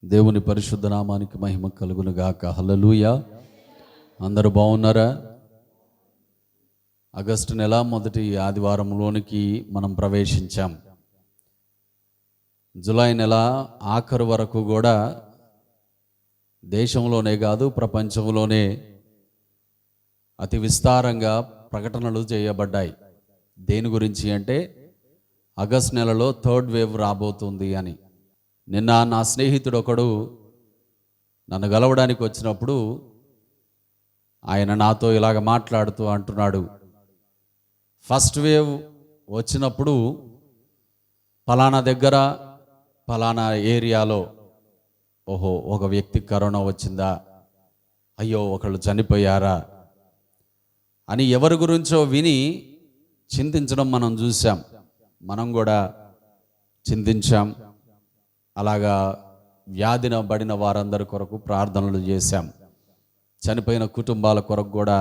దేవుని పరిశుద్ధ నామానికి మహిమ కలుగును గాక. హల్లెలూయా. అందరూ బాగున్నారా? ఆగస్టు నెల మొదటి ఆదివారంలోనికి మనం ప్రవేశించాం. జూలై నెల ఆఖరు వరకు కూడా దేశంలోనే కాదు ప్రపంచంలోనే అతి విస్తారంగా ప్రకటనలు చేయబడ్డాయి. దేని గురించి అంటే ఆగస్టు నెలలో థర్డ్ వేవ్ రాబోతుంది అని. నిన్న నా స్నేహితుడు ఒకడు నన్ను గలవడానికి వచ్చినప్పుడు ఆయన నాతో ఇలాగ మాట్లాడుతూ అంటున్నాడు, ఫస్ట్ వేవ్ వచ్చినప్పుడు పలానా దగ్గర పలానా ఏరియాలో ఒక వ్యక్తికి కరోనా వచ్చిందా, అయ్యో ఒకళ్ళు చనిపోయారా అని ఎవరి గురించో విని చింతించడం మనం చూసాం. మనం కూడా చింతించాం. అలాగా వ్యాధిన పడిన వారందరి కొరకు ప్రార్థనలు చేశాం. చనిపోయిన కుటుంబాల కొరకు కూడా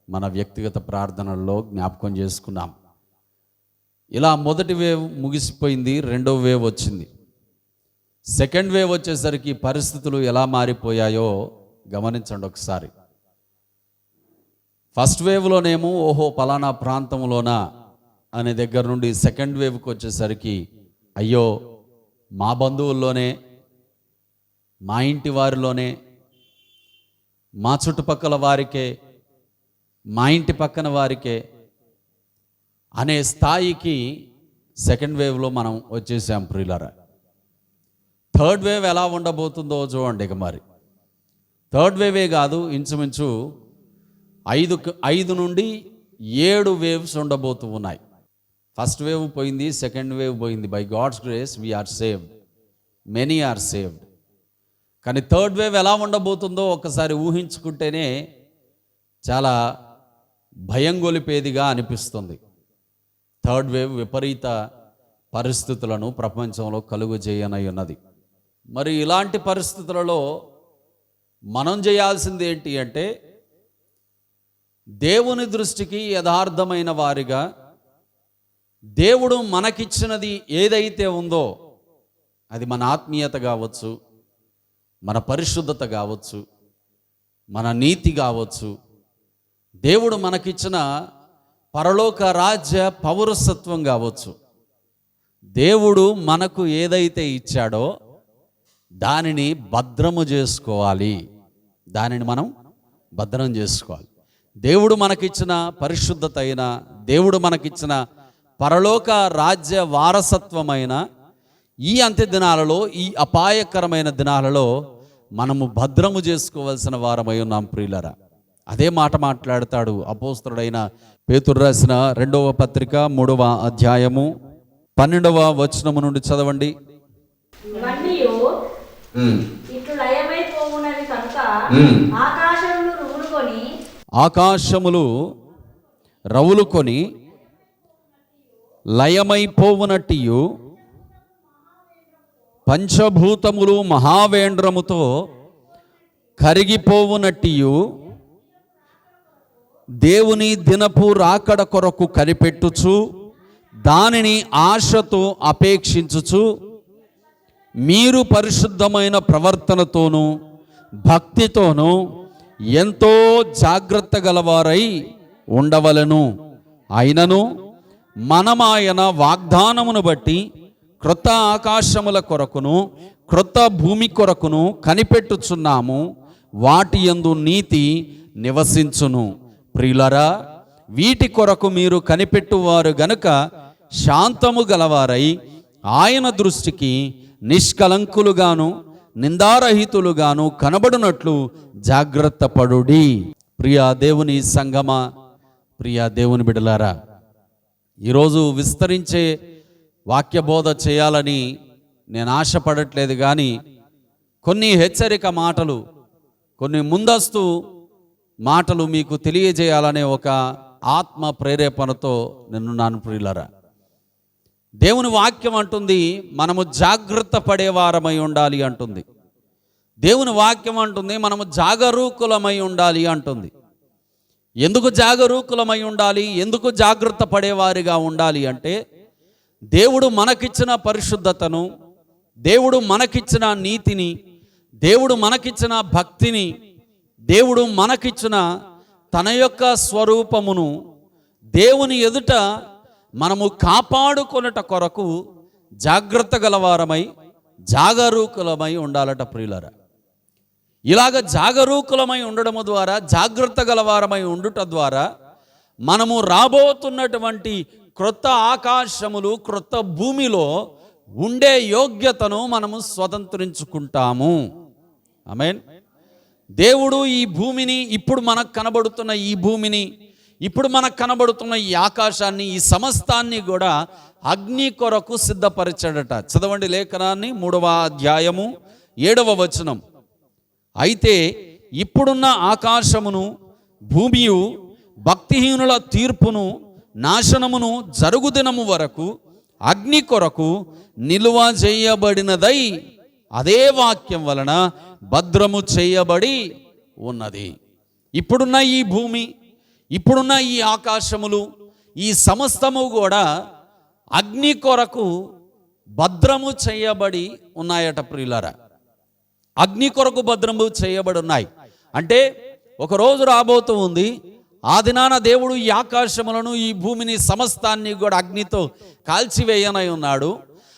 మన వ్యక్తిగత ప్రార్థనల్లో జ్ఞాపకం చేసుకున్నాం. ఇలా మొదటి వేవ్ ముగిసిపోయింది, రెండవ వేవ్ వచ్చింది. సెకండ్ వేవ్ వచ్చేసరికి పరిస్థితులు ఎలా మారిపోయాయో గమనించండి ఒకసారి. ఫస్ట్ వేవ్లోనేమో పలానా ప్రాంతంలోనా అనే దగ్గర నుండి సెకండ్ వేవ్కి వచ్చేసరికి అయ్యో మా బంధువుల్లోనే, మా ఇంటి వారిలోనే, మా చుట్టుపక్కల వారికే, మా ఇంటి పక్కన వారికే అనే స్థాయికి సెకండ్ వేవ్లో మనం వచ్చేసాం ప్రియులారా. థర్డ్ వేవ్ ఎలా ఉండబోతుందో చూడండి. ఇక మరి థర్డ్ వేవే కాదు, ఇంచుమించు 5 నుండి 7 వేవ్స్ ఉండబోతూ ఉన్నాయి. ఫస్ట్ వేవ్ పోయింది, సెకండ్ వేవ్ పోయింది. By God's grace we are saved, many are saved. కానీ థర్డ్ వేవ్ ఎలా ఉండబోతుందో ఒకసారి ఊహించుకుంటేనే చాలా భయం గొలిపేదిగా అనిపిస్తుంది. థర్డ్ వేవ్ విపరీత పరిస్థితులను ప్రపంచంలో కలుగజేయనై ఉన్నది. మరి ఇలాంటి పరిస్థితులలో మనం చేయాల్సింది ఏంటి అంటే, దేవుని దృష్టికి యథార్థమైన వారిగా దేవుడు మనకిచ్చినది ఏదైతే ఉందో అది మన ఆత్మీయత కావచ్చు, మన పరిశుద్ధత కావచ్చు, మన నీతి కావచ్చు, దేవుడు మనకిచ్చిన పరలోక రాజ్య పౌరసత్వం కావచ్చు. దేవుడు మనకు ఏదైతే ఇచ్చాడో దానిని భద్రము చేసుకోవాలి. దానిని మనం భద్రం చేసుకోవాలి. దేవుడు మనకిచ్చిన పరిశుద్ధత అయినా, దేవుడు మనకిచ్చిన పరలోక రాజ్య వారసత్వమైన ఈ అంత్య దినాలలో, ఈ అపాయకరమైన దినాలలో మనము భద్రము చేసుకోవాల్సిన వారమై ఉన్నాం ప్రియులరా. అదే మాట మాట్లాడతాడు అపోస్తలుడైన పేతురు రాసిన 2వ పత్రిక 3వ అధ్యాయము 12వ వచనము నుండి చదవండి. ఆకాశములు రవులుకొని లయమైపోవునట్టియు పంచభూతములు మహావేంద్రముతో కరిగిపోవునట్టియు దేవుని దినపు రాకడ కొరకు కనిపెట్టుచు దానిని ఆశతో అపేక్షించుచు మీరు పరిశుద్ధమైన ప్రవర్తనతోనూ భక్తితోనూ ఎంతో జాగ్రత్త గలవారై ఉండవలెను. అయినను మనమాయన వాగ్దానమును బట్టి క్రొత్త ఆకాశముల కొరకును క్రొత్త భూమి కొరకును కనిపెట్టుచున్నాము. వాటి యందు నీతి నివసించును. ప్రియులరా, వీటి కొరకు మీరు కనిపెట్టువారు గనుక శాంతము గలవారై ఆయన దృష్టికి నిష్కలంకులుగాను నిందారహితులుగాను కనబడునట్లు జాగ్రత్త పడుడి. ప్రియా దేవుని సంగమా, ప్రియా దేవుని బిడ్డలారా, ఈరోజు విస్తరించే వాక్యబోధ చేయాలని నేను ఆశపడట్లేదు. కానీ కొన్ని హెచ్చరిక మాటలు, కొన్ని ముందస్తు మాటలు మీకు తెలియజేయాలనే ఒక ఆత్మ ప్రేరేపణతో నిన్నున్నాను ప్రియులరా. దేవుని వాక్యం అంటుంది మనము జాగ్రత్త పడేవారమై ఉండాలి అంటుంది. దేవుని వాక్యం అంటుంది మనము జాగరూకులమై ఉండాలి అంటుంది. ఎందుకు జాగరూకులమై ఉండాలి, ఎందుకు జాగ్రత్త పడేవారిగా ఉండాలి అంటే, దేవుడు మనకిచ్చిన పరిశుద్ధతను, దేవుడు మనకిచ్చిన నీతిని దేవుడు మనకిచ్చిన భక్తిని, దేవుడు మనకిచ్చిన తన యొక్క స్వరూపమును దేవుని ఎదుట మనము కాపాడుకొనుట కొరకు జాగ్రత్త గలవారమై జాగరూకులమై ఉండాలట ప్రియులారా. ఇలాగ జాగరూకులమై ఉండడము ద్వారా, జాగ్రత్త గలవారమై ఉండుట ద్వారా మనము రాబోతున్నటువంటి క్రొత్త ఆకాశములు, క్రొత్త భూమిలో ఉండే యోగ్యతను మనము స్వతంత్రించుకుంటాము. ఆమేన్. దేవుడు ఈ భూమిని, ఇప్పుడు మనకు కనబడుతున్న ఈ భూమిని, ఇప్పుడు మనకు కనబడుతున్న ఈ ఆకాశాన్ని, ఈ సమస్తాన్ని కూడా అగ్ని కొరకు సిద్ధపరిచాడట. చదవండి లేఖనాన్ని, 3వ అధ్యాయము 7వ వచనం. అయితే ఇప్పుడున్న ఆకాశమును భూమియు భక్తిహీనుల తీర్పును నాశనమును జరుగుదినము వరకు అగ్ని కొరకు నిలువ చేయబడినదై అదే వాక్యం వలన భద్రము చేయబడి ఉన్నది. ఇప్పుడున్న ఈ భూమి, ఇప్పుడున్న ఈ ఆకాశములు, ఈ సమస్తము కూడా అగ్ని కొరకు భద్రము చేయబడి ఉన్నాయట ప్రియులారా. అగ్ని కొరకు భద్రము చేయబడి ఉన్నాయి అంటే ఒకరోజు రాబోతూ ఉంది, ఆ దినాన దేవుడు ఈ ఆకాశములను, ఈ భూమిని సమస్తాన్ని కూడా అగ్నితో కాల్చివేయనై ఉన్నాడు.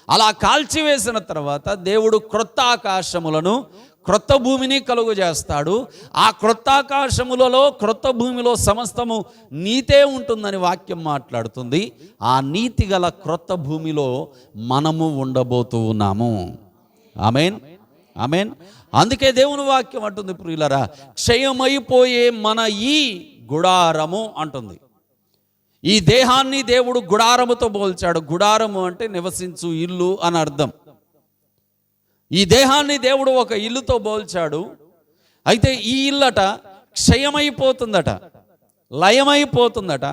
అలా కాల్చివేసిన తర్వాత దేవుడు క్రొత్త ఆకాశములను, క్రొత్త భూమిని కలుగు చేస్తాడు. ఆ క్రొత్త ఆకాశములలో, క్రొత్త భూమిలో సమస్తము నీతే ఉంటుందని వాక్యం మాట్లాడుతుంది. ఆ నీతి గల క్రొత్త భూమిలో మనము ఉండబోతూ ఉన్నాము. ఆమేన్, ఆమేన్. అందుకే దేవుని వాక్యం అంటుంది ప్రియులారా, క్షయమైపోయే మన ఈ గుడారము అంటుంది. ఈ దేహాన్ని దేవుడు గుడారముతో పోల్చాడు. గుడారము అంటే నివసించు ఇల్లు అని అర్థం. ఈ దేహాన్ని దేవుడు ఒక ఇల్లుతో పోల్చాడు. అయితే ఈ ఇల్లట క్షయమైపోతుందట, లయమైపోతుందట.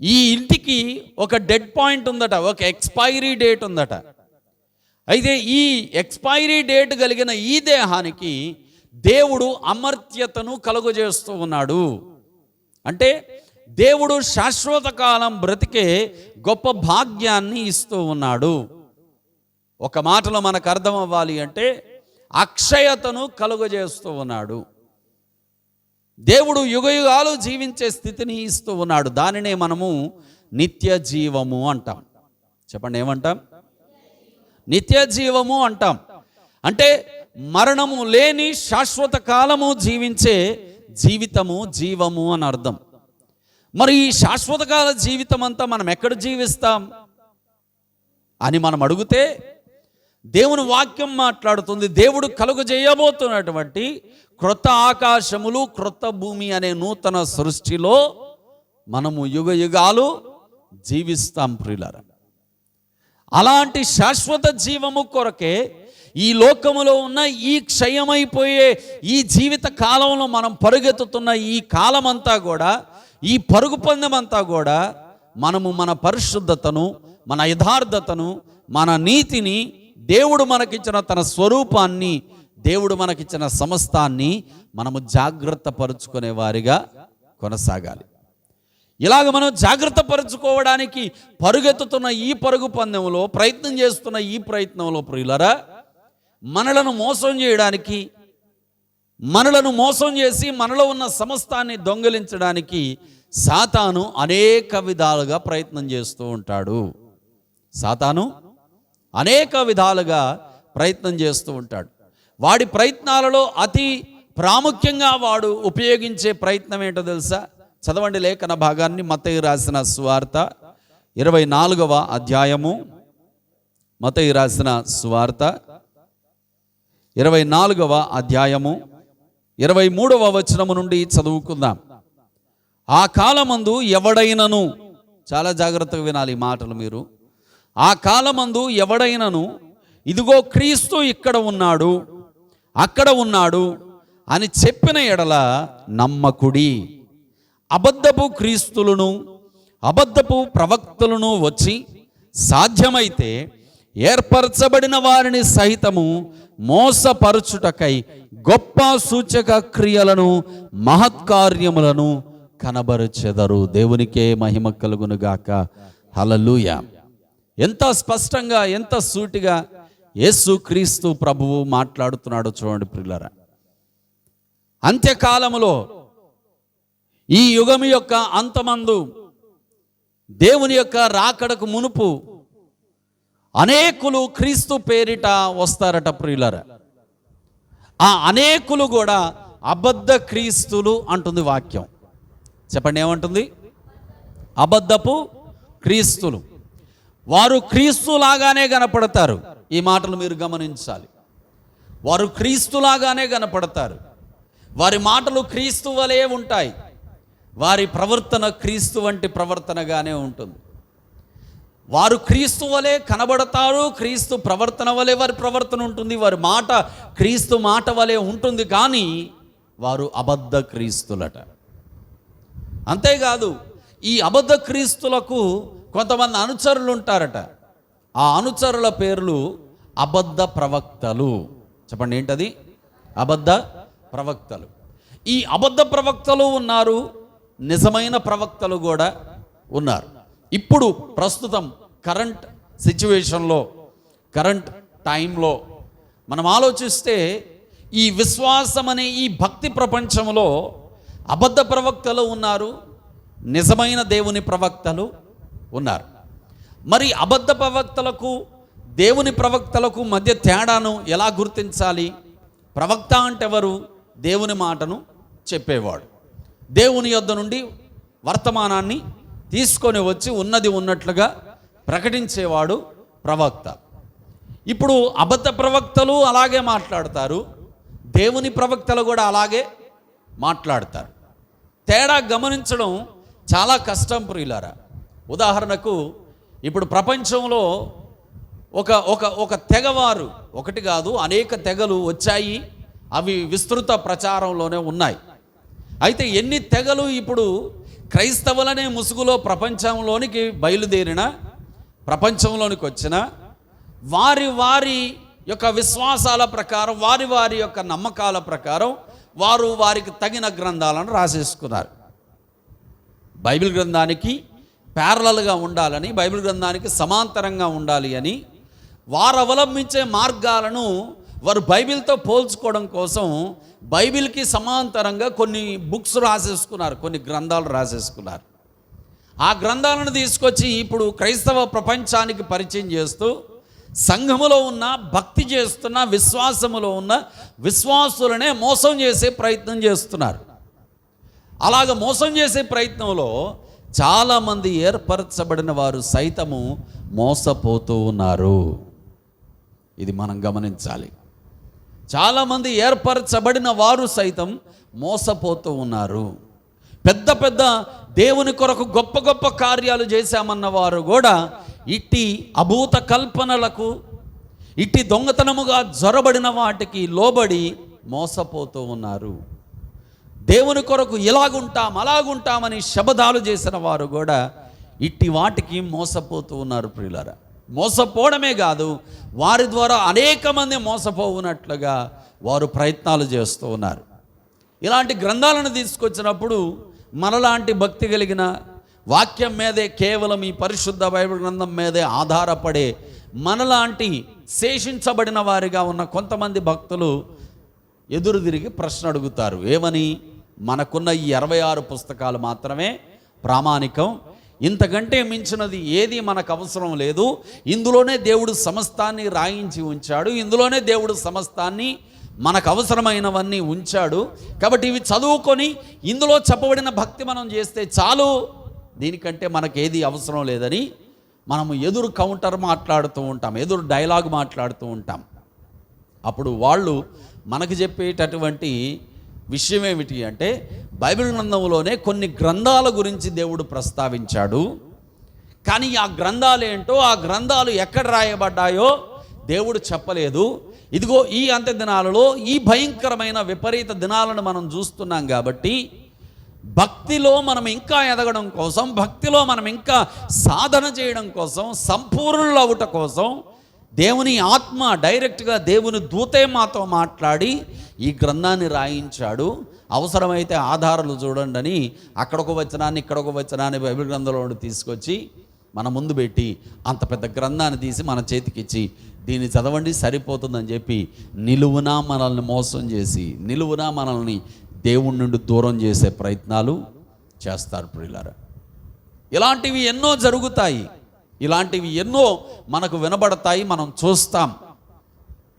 ఈ ఇంటికి ఒక డెడ్ పాయింట్ ఉందట, ఒక ఎక్స్పైరీ డేట్ ఉందట. అయితే ఈ ఎక్స్పైరీ డేట్ కలిగిన ఈ దేహానికి దేవుడు అమర్త్యతను కలుగజేస్తూ ఉన్నాడు. అంటే దేవుడు శాశ్వత కాలం బ్రతికే గొప్ప భాగ్యాన్ని ఇస్తూ ఉన్నాడు. ఒక మాటలో మనకు అర్థం అవ్వాలి అంటే అక్షయతను కలుగజేస్తూ ఉన్నాడు. దేవుడు యుగయుగాలు జీవించే స్థితిని ఇస్తూ ఉన్నాడు. దానినే మనము నిత్య జీవము అంటాం. చెప్పండి, ఏమంటాం? నిత్య జీవము అంటాం. అంటే మరణము లేని శాశ్వత కాలము జీవించే జీవితము, జీవము అని అర్థం. మరి ఈ శాశ్వత కాల జీవితం అంతా మనం ఎక్కడ జీవిస్తాం అని మనం అడిగితే దేవుని వాక్యం మాట్లాడుతుంది. దేవుడు కలుగజేయబోతున్నటువంటి క్రొత్త ఆకాశములు, క్రొత్త భూమి అనే నూతన సృష్టిలో మనము యుగయుగాలు జీవిస్తాం ప్రియులారా. అలాంటి శాశ్వత జీవము కొరకే ఈ లోకములో ఉన్న ఈ క్షయమైపోయే ఈ జీవిత కాలంలో మనం పరుగెత్తుతున్న ఈ కాలమంతా కూడా, ఈ పరుగు పందెమంతా కూడా మనము మన పరిశుద్ధతను, మన యథార్థతను, మన నీతిని, దేవుడు మనకిచ్చిన తన స్వరూపాన్ని, దేవుడు మనకిచ్చిన సమస్తాన్ని మనము జాగ్రత్త పరుచుకునే వారిగా కొనసాగాలి. ఇలాగ మనం జాగ్రత్త పరుచుకోవడానికి పరుగెత్తుతున్న ఈ పరుగు పందెంలో, ప్రయత్నం చేస్తున్న ఈ ప్రయత్నంలో ప్రియులరా, మనలను మోసం చేయడానికి, మనలను మోసం చేసి మనలో ఉన్న సమస్తాన్ని దొంగిలించడానికి సాతాను అనేక విధాలుగా ప్రయత్నం చేస్తూ ఉంటాడు. సాతాను అనేక విధాలుగా ప్రయత్నం చేస్తూ ఉంటాడు. వాడి ప్రయత్నాలలో అతి ప్రాముఖ్యంగా వాడు ఉపయోగించే ప్రయత్నం ఏంటో తెలుసా? చదవండి లేఖన భాగాన్ని, మత్తయి రాసిన సువార్త 24వ అధ్యాయము, మత్తయి రాసిన సువార్త 24వ అధ్యాయము 23వ వచనము నుండి చదువుకుందాం. ఆ కాలమందు ఎవడైనను, చాలా జాగ్రత్తగా వినాలి ఈ మాటలు మీరు. ఆ కాలమందు ఎవడైనను ఇదిగో క్రీస్తు ఇక్కడ ఉన్నాడు, అక్కడ ఉన్నాడు అని చెప్పిన ఎడల నమ్మకుడి. అబద్ధపు క్రీస్తులను, అబద్ధపు ప్రవక్తలను వచ్చి సాధ్యమైతే ఏర్పరచబడిన వారిని సహితము మోసపరచుటకై గొప్ప సూచక క్రియలను, మహత్కార్యములను కనబరచెదరు. దేవునికే మహిమ కలుగునుగాక. హల్లెలూయా. ఎంత స్పష్టంగా, ఎంత సూటిగా యేసుక్రీస్తు ప్రభువు మాట్లాడుతున్నాడు. చూడండి ప్రియులారా, అంత్యకాలములో ఈ యుగము యొక్క అంతమందు దేవుని యొక్క రాకడకు మునుపు అనేకులు క్రీస్తు పేరిట వస్తారట ప్రియులారా. ఆ అనేకులు కూడా అబద్ధ క్రీస్తులు అంటుంది వాక్యం. చెప్పండి, ఏమంటుంది? అబద్ధపు క్రీస్తులు. వారు క్రీస్తులాగానే కనపడతారు. ఈ మాటలు మీరు గమనించాలి. వారు క్రీస్తులాగానే కనపడతారు. వారి మాటలు క్రీస్తు వలె ఉంటాయి. వారి ప్రవర్తన క్రీస్తు వంటి ప్రవర్తనగానే ఉంటుంది. వారు క్రీస్తు వలె కనబడతారు. క్రీస్తు ప్రవర్తన వలె వారి ప్రవర్తన ఉంటుంది. వారి మాట క్రీస్తు మాట వలె ఉంటుంది. కానీ వారు అబద్ధ క్రీస్తులట. అంతేకాదు, ఈ అబద్ధ క్రీస్తులకు కొంతమంది అనుచరులు ఉంటారట. ఆ అనుచరుల పేర్లు అబద్ధ ప్రవక్తలు. చెప్పండి, ఏంటది? అబద్ధ ప్రవక్తలు. ఈ అబద్ధ ప్రవక్తలు ఉన్నారు, నిజమైన ప్రవక్తలు కూడా ఉన్నారు. ఇప్పుడు ప్రస్తుతం కరెంట్ సిచ్యువేషన్లో, కరెంట్ టైంలో మనం ఆలోచిస్తే ఈ విశ్వాసం అనే ఈ భక్తి ప్రపంచంలో అబద్ధ ప్రవక్తలు ఉన్నారు, నిజమైన దేవుని ప్రవక్తలు ఉన్నారు. మరి అబద్ధ ప్రవక్తలకు దేవుని ప్రవక్తలకు మధ్య తేడాను ఎలా గుర్తించాలి? ప్రవక్త అంటే ఎవరు? దేవుని మాటను చెప్పేవాడు, దేవుని యొద్ద నుండి వర్తమానాన్ని తీసుకొని వచ్చి ఉన్నది ఉన్నట్లుగా ప్రకటించేవాడు ప్రవక్త. ఇప్పుడు అబద్ధ ప్రవక్తలు అలాగే మాట్లాడతారు, దేవుని ప్రవక్తలు కూడా అలాగే మాట్లాడతారు. తేడా గమనించడం చాలా కష్టం ప్రియులారా. ఉదాహరణకు, ఇప్పుడు ప్రపంచంలో ఒక తెగవారు, ఒకటి కాదు అనేక తెగలు వచ్చాయి. అవి విస్తృత ప్రచారంలోనే ఉన్నాయి. అయితే ఎన్ని తెగలు ఇప్పుడు క్రైస్తవులనే ముసుగులో ప్రపంచంలోనికి బయలుదేరిన, ప్రపంచంలోనికి వచ్చిన వారి వారి యొక్క విశ్వాసాల ప్రకారం, వారి వారి యొక్క నమ్మకాల ప్రకారం వారు వారికి తగిన గ్రంథాలను రాసేసుకున్నారు. బైబిల్ గ్రంథానికి ప్యారలల్గా ఉండాలని, బైబిల్ గ్రంథానికి సమాంతరంగా ఉండాలి అని వారు అవలంబించే మార్గాలను వారు బైబిల్తో పోల్చుకోవడం కోసం బైబిల్కి సమాంతరంగా కొన్ని బుక్స్ రాసేసుకున్నారు, కొన్ని గ్రంథాలు రాసేసుకున్నారు. ఆ గ్రంథాలను తీసుకొచ్చి ఇప్పుడు క్రైస్తవ ప్రపంచానికి పరిచయం చేస్తూ సంఘములో ఉన్న, భక్తి చేస్తున్న, విశ్వాసములో ఉన్న విశ్వాసులనే మోసం చేసే ప్రయత్నం చేస్తున్నారు. అలాగ మోసం చేసే ప్రయత్నంలో చాలామంది ఏర్పరచబడిన వారు సైతము మోసపోతూ ఉన్నారు. ఇది మనం గమనించాలి. చాలామంది ఏర్పరచబడిన వారు సైతం మోసపోతూ ఉన్నారు. పెద్ద పెద్ద దేవుని కొరకు గొప్ప గొప్ప కార్యాలు చేశామన్న వారు కూడా ఇట్టి అభూత కల్పనలకు, ఇట్టి దొంగతనముగా జొరబడిన వాటికి లోబడి మోసపోతూ ఉన్నారు. దేవుని కొరకు ఇలాగుంటాం అలాగుంటామని శబదాలు చేసిన వారు కూడా ఇట్టి వాటికి మోసపోతూ ఉన్నారు ప్రియులారా. మోసపోవడమే కాదు, వారి ద్వారా అనేక మంది మోసపోవునట్లుగా వారు ప్రయత్నాలు చేస్తూ ఉన్నారు. ఇలాంటి గ్రంథాలను తీసుకొచ్చినప్పుడు మనలాంటి భక్తి కలిగిన, వాక్యం మీదే, కేవలం ఈ పరిశుద్ధ బైబిల్ గ్రంథం మీదే ఆధారపడే మనలాంటి శేషించబడిన వారిగా ఉన్న కొంతమంది భక్తులు ఎదురు తిరిగి ప్రశ్న అడుగుతారు. ఏమని? మనకున్న ఈ 66 పుస్తకాలు మాత్రమే ప్రామాణికం, ఇంతకంటే మించినది ఏది మనకు అవసరం లేదు, ఇందులోనే దేవుడు సమస్తాన్ని రాయించి ఉంచాడు, ఇందులోనే దేవుడు సమస్తాన్ని మనకు అవసరమైనవన్నీ ఉంచాడు, కాబట్టి ఇవి చదువుకొని ఇందులో చెప్పబడిన భక్తి మనం చేస్తే చాలు, దీనికంటే మనకేది అవసరం లేదని మనము ఎదురు కౌంటర్ మాట్లాడుతూ ఉంటాం, ఎదురు డైలాగ్ మాట్లాడుతూ ఉంటాం. అప్పుడు వాళ్ళు మనకు చెప్పేటటువంటి విషయం ఏమిటి అంటే, బైబిల్ గ్రంథంలోనే కొన్ని గ్రంథాల గురించి దేవుడు ప్రస్తావించాడు, కానీ ఆ గ్రంథాలు ఏంటో, ఆ గ్రంథాలు ఎక్కడ రాయబడ్డాయో దేవుడు చెప్పలేదు. ఇదిగో ఈ అంత్య దినాలలో ఈ భయంకరమైన విపరీత దినాలను మనం చూస్తున్నాం కాబట్టి భక్తిలో మనం ఇంకా ఎదగడం కోసం, భక్తిలో మనం ఇంకా సాధన చేయడం కోసం, సంపూర్ణులు అవ్వట కోసం దేవుని ఆత్మ డైరెక్ట్గా దేవుని దూతే మాతో మాట్లాడి ఈ గ్రంథాన్ని రాయించాడు. అవసరమైతే ఆధారాలు చూడండి అని అక్కడొక వచనాన్ని ఇక్కడొక వచనాన్ని బైబిల్ గ్రంథంలో తీసుకొచ్చి మన ముందు పెట్టి అంత పెద్ద గ్రంథాన్ని తీసి మన చేతికిచ్చి దీన్ని చదవండి సరిపోతుందని చెప్పి నిలువునా మనల్ని మోసం చేసి నిలువునా మనల్ని దేవుడి నుండి దూరం చేసే ప్రయత్నాలు చేస్తారు ప్రియులారా. ఇలాంటివి ఎన్నో జరుగుతాయి, ఇలాంటివి ఎన్నో మనకు వినబడతాయి, మనం చూస్తాం,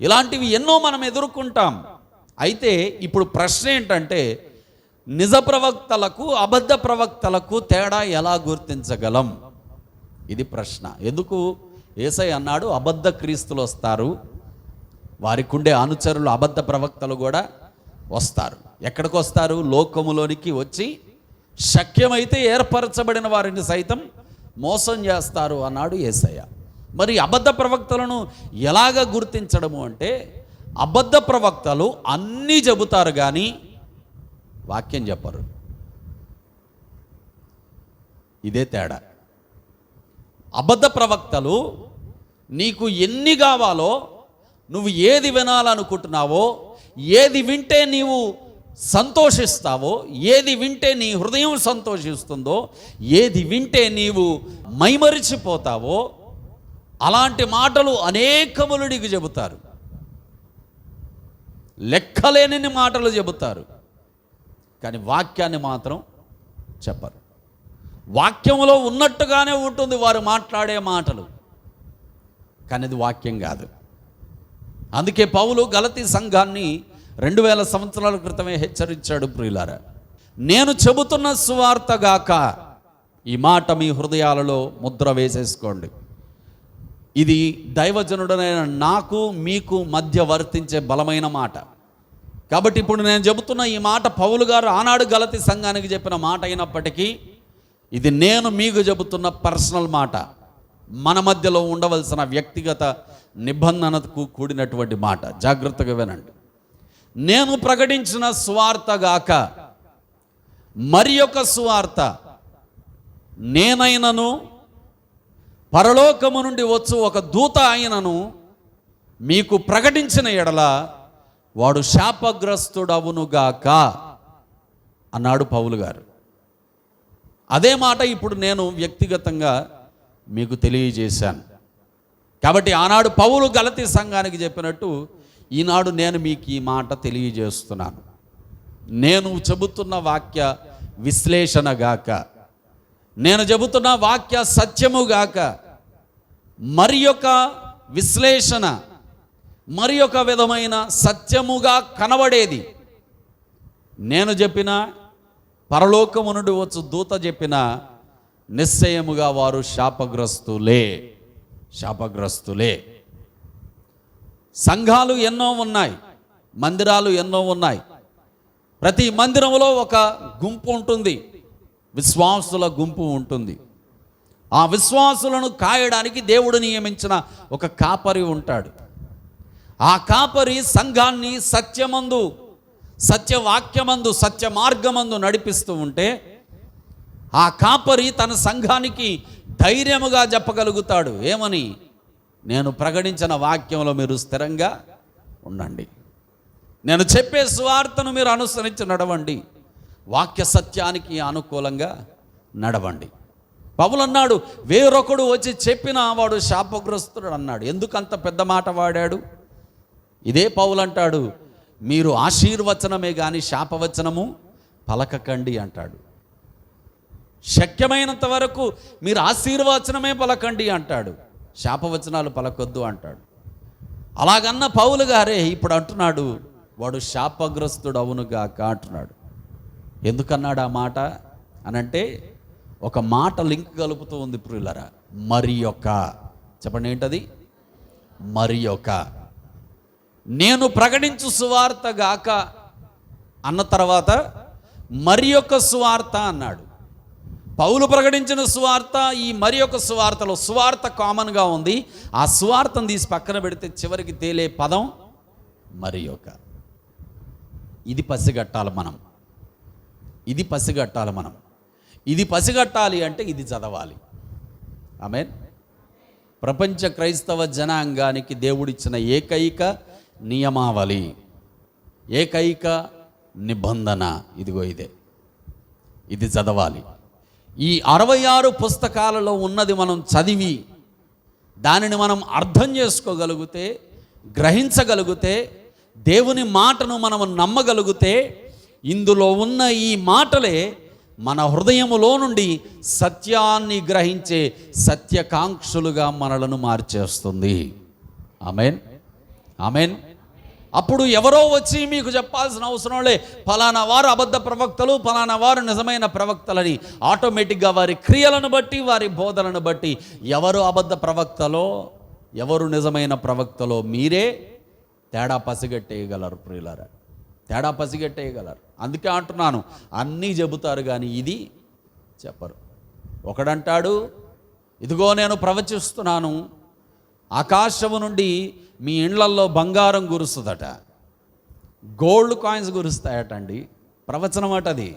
ఇలాంటివి ఎన్నో మనం ఎదుర్కొంటాం. అయితే ఇప్పుడు ప్రశ్న ఏంటంటే, నిజ ప్రవక్తలకు అబద్ధ ప్రవక్తలకు తేడా ఎలా గుర్తించగలం? ఇది ప్రశ్న. ఎందుకు యేసయ్య అన్నాడు అబద్ధ క్రీస్తులు వస్తారు, వారికి ఉండే అనుచరులు అబద్ధ ప్రవక్తలు కూడా వస్తారు. ఎక్కడికి వస్తారు? లోకములోనికి వచ్చి శక్యమైతే ఏర్పరచబడిన వారిని సైతం మోసం చేస్తారు అన్నాడు యేసయ్య. మరి అబద్ధ ప్రవక్తలను ఎలాగ గుర్తించడము అంటే, అబద్ధ ప్రవక్తలు అన్నీ చెబుతారు కానీ వాక్యం చెప్పరు. ఇదే తేడా. అబద్ధ ప్రవక్తలు నీకు ఎన్ని కావాలో, నువ్వు ఏది వినాలనుకుంటున్నావో, ఏది వింటే నీవు సంతోషిస్తావో, ఏది వింటే నీ హృదయం సంతోషిస్తుందో, ఏది వింటే నీవు మైమరిచిపోతావో అలాంటి మాటలు అనేకములు నీకు చెబుతారు. లెక్కలేని మాటలు చెబుతారు కానీ వాక్యాన్ని మాత్రం చెప్పరు. వాక్యములో ఉన్నట్టుగానే ఉంటుంది వారు మాట్లాడే మాటలు, కానీ అది వాక్యం కాదు. అందుకే పౌలు గలతీ సంఘాన్ని 2000 సంవత్సరాల క్రితమే హెచ్చరించాడు. ప్రియులారా, నేను చెబుతున్న సువార్త గాక, ఈ మాట మీ హృదయాలలో ముద్ర వేసేసుకోండి. ఇది దైవజనుడైన నాకు మీకు మధ్య వర్తించే బలమైన మాట. కాబట్టి ఇప్పుడు నేను చెబుతున్న ఈ మాట పౌలు గారు ఆనాడు గలతీ సంఘానికి చెప్పిన మాట అయినప్పటికీ, ఇది నేను మీకు చెబుతున్న పర్సనల్ మాట, మన మధ్యలో ఉండవలసిన వ్యక్తిగత నిబంధనకు కూడినటువంటి మాట. జాగ్రత్తగా వినండి. నేను ప్రకటించిన సువార్త గాక మరి యొక్క సువార్త నేనైనను పరలోకము నుండి వచ్చు ఒక దూత అయినను మీకు ప్రకటించిన ఎడల వాడు శాపగ్రస్తుడవునుగాక అన్నాడు పౌలు గారు. అదే మాట ఇప్పుడు నేను వ్యక్తిగతంగా మీకు తెలియజేశాను. కాబట్టి ఆనాడు పౌలు గలతీ సంఘానికి చెప్పినట్టు ఈనాడు నేను మీకు ఈ మాట తెలియజేస్తున్నాను. నేను చెబుతున్న వాక్య విశ్లేషణ గాక, నేను చెబుతున్న వాక్య సత్యము గాక, మరి యొక్క విశ్లేషణ, మరి ఒక విధమైన సత్యముగా కనబడేది నేను చెప్పిన, పరలోకము నుండి వచ్చు దూత చెప్పిన, నిశ్చయముగా వారు శాపగ్రస్తులే, శాపగ్రస్తులే. సంఘాలు ఎన్నో ఉన్నాయి, మందిరాలు ఎన్నో ఉన్నాయి. ప్రతి మందిరంలో ఒక గుంపు ఉంటుంది, విశ్వాసుల గుంపు ఉంటుంది. ఆ విశ్వాసులను కాయడానికి దేవుడు నియమించిన ఒక కాపరి ఉంటాడు. ఆ కాపరి సంఘాన్ని సత్యమందు, సత్యవాక్యమందు, సత్య మార్గమందు నడిపిస్తూ ఉంటే ఆ కాపరి తన సంఘానికి ధైర్యముగా చెప్పగలుగుతాడు. ఏమని? నేను ప్రకటించిన వాక్యంలో మీరు స్థిరంగా ఉండండి, నేను చెప్పే సువార్తను మీరు అనుసరించి నడవండి, వాక్య సత్యానికి అనుకూలంగా నడవండి. పౌలు అన్నాడు, వేరొకడు వచ్చి చెప్పిన వాడు శాపగ్రస్తుడు అన్నాడు. ఎందుకు అంత పెద్ద మాట వాడాడు? ఇదే పౌలు అంటాడు, మీరు ఆశీర్వచనమే కానీ శాపవచనము పలకకండి అంటాడు. శక్యమైనంత వరకు మీరు ఆశీర్వచనమే పలకండి అంటాడు, శాపవచనాలు పలకొద్దు అంటాడు. అలాగన్న పౌలు గారే ఇప్పుడు అంటున్నాడు, వాడు శాపగ్రస్తుడు అవునుగాక అంటున్నాడు. ఎందుకన్నాడు ఆ మాట అనంటే, ఒక మాట లింక్ కలుపుతూ ఉంది ప్రియులరా. మరి యొక్క, చెప్పండి ఏంటది? మరి యొక్క. నేను ప్రకటించు సువార్త గాక అన్న తర్వాత మరి యొక్క సువార్త అన్నాడు. పౌలు ప్రకటించిన సువార్త, ఈ మరి యొక్క సువార్తలో సువార్త కామన్గా ఉంది. ఆ సువార్తను తీసి పక్కన పెడితే చివరికి తేలే పదం మరి యొక్క. ఇది పసిగట్టాలి మనం, ఇది పసిగట్టాలి మనం. ఇది పసిగట్టాలి అంటే ఇది చదవాలి. ఆమేన్. ప్రపంచ క్రైస్తవ జనాంగానికి దేవుడిచ్చిన ఏకైక నియమావళి, ఏకైక నిబంధన ఇదిగో ఇదే. ఇది చదవాలి. ఈ 66 పుస్తకాలలో ఉన్నది మనం చదివి దానిని మనం అర్థం చేసుకోగలిగితే, గ్రహించగలిగితే, దేవుని మాటను మనం నమ్మగలిగితే, ఇందులో ఉన్న ఈ మాటలే మన హృదయములో నుండి సత్యాన్ని గ్రహించే సత్యకాంక్షలుగా మనలను మార్చేస్తుంది. ఆమేన్, ఆమేన్. అప్పుడు ఎవరో వచ్చి మీకు చెప్పాల్సిన అవసరం లే, ఫలానా వారు అబద్ధ ప్రవక్తలు, ఫలానా వారు నిజమైన ప్రవక్తలని. ఆటోమేటిక్గా వారి క్రియలను బట్టి, వారి బోధనను బట్టి ఎవరు అబద్ధ ప్రవక్తలో, ఎవరు నిజమైన ప్రవక్తలో మీరే తేడా పసిగట్టేయగలరు. ప్రియులారా, తేడా పసిగట్టేయగలరు. అందుకే అంటున్నాను, అన్నీ చెబుతారు కానీ ఇది చెప్పరు. ఒకడంటాడు, ఇదిగో నేను ప్రవచిస్తున్నాను, ఆకాశము నుండి మీ ఇండ్లల్లో బంగారం కురుస్తుందట, గోల్డ్ కాయిన్స్ కురుస్తాయటండి. ప్రవచనం అటది.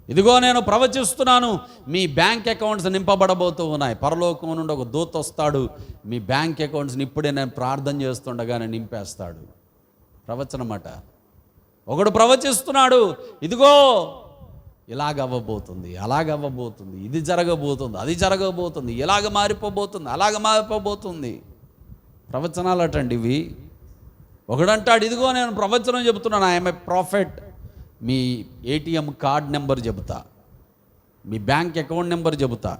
ఇదిగో నేను ప్రవచిస్తున్నాను, మీ బ్యాంక్ అకౌంట్స్ నింపబడబోతూ ఉన్నాయి. పరలోకం నుండి ఒక దూత వస్తాడు, మీ బ్యాంక్ అకౌంట్స్ని ఇప్పుడే నేను ప్రార్థన చేస్తుండగానే నింపేస్తాడు. ప్రవచనం అట. ఒకడు ప్రవచిస్తున్నాడు, ఇదిగో ఇలాగవ్వబోతుంది, అలాగవ్వబోతుంది, ఇది జరగబోతుంది, అది జరగబోతుంది, ఇలాగ మారిపోబోతుంది, అలాగ మారిపోబోతుంది. ప్రవచనాలు అటండి ఇవి. ఒకడంటాడు, ఇదిగో నేను ప్రవచనం చెబుతున్నాను, I'm a prophet. Me ATM card number చెబుతా, మీ బ్యాంక్ అకౌంట్ నెంబర్ చెబుతా.